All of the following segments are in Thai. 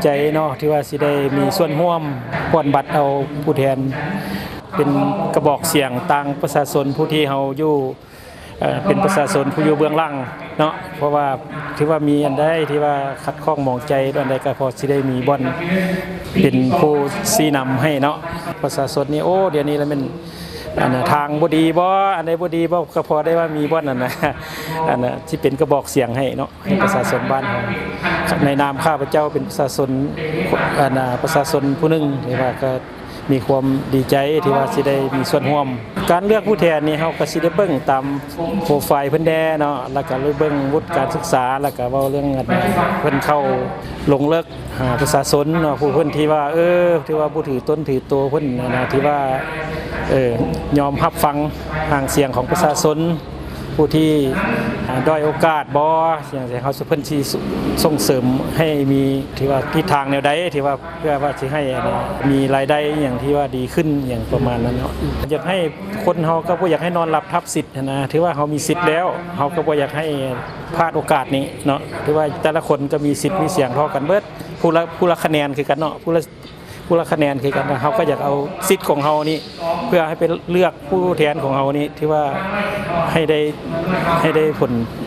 ใจเนาะที่ว่าสิได้มีส่วนร่วมป้อนบัตรเอาผู้แทนเป็นกระบอกเสียงต่างประชาชนผู้ที่เฮาอยู่เป็นประชาชนผู้อยู่เบื้องหลังเนาะเพราะว่าที่ว่ามีอันใดที่ว่าขัดข้องหมองใจอันใดก็พอสิได้มีบ่อนเป็นผู้ชี้นำให้เนาะประชาชนนี่โอ้เดี๋ยวนี้แล้วมันทางบ่ดีบ่อันใดบ่ดีบ่ก็พอได้ว่ามีบ่อนนั่นนะที่เป็นกระบอกเสียงให้เนาะให้ประชาชนบ้านเฮาในนามข้าพเจ้าเป็นประชาชนประชาชนผู้หนึงที่ว่าก็มีความดีใจที่ว่าสิได้มีส่วนร่วมการเลือกผู้แทนนี่เฮาก็สิได้เบิ่งตามโปรไฟล์เพิ่นแน่เนาะแล้วก็เลยเบิ่งวุฒิการศึกษาแล้วก็เว้าเรื่องเพิ่นเข้าลงเลิกหาประชาชนเนาะผู้เพิ่นที่ว่าที่ว่าผู้ถือต้นถือตัวเพิ่นนะที่ว่ายอมรับฟังทางเสียงของประชาชนผู้ที่ด้อยโอกาสบ่อย่างที่เฮาเพิ่นสิส่งเสริมให้มีที่ว่าทิศทางแนวใดที่ว่าเพื่อว่าสิให้มีรายได้อย่างที่ว่าดีขึ้นอย่างประมาณนั้นเนาะอยากให้คนเฮาก็บ่อยากให้นอนหลับทับสิทธิ์นะถือว่าเฮามีสิทธิ์แล้วเฮาก็บ่อยากให้พลาดโอกาสนี้เนาะถือว่าแต่ละคนก็มีสิทธิ์มีเสียงเท่ากันเบิดผู้ละคะแนนคือกันเนาะผู้ละคะแนนคือกันเขาก็อยากเอาสิทธิ์ของเฮานี่เพื่อให้ไปเลือกผู้แทนของเฮานี่ที่ว่าให้ได้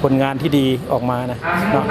ผลงานที่ดีออกมานะเนาะ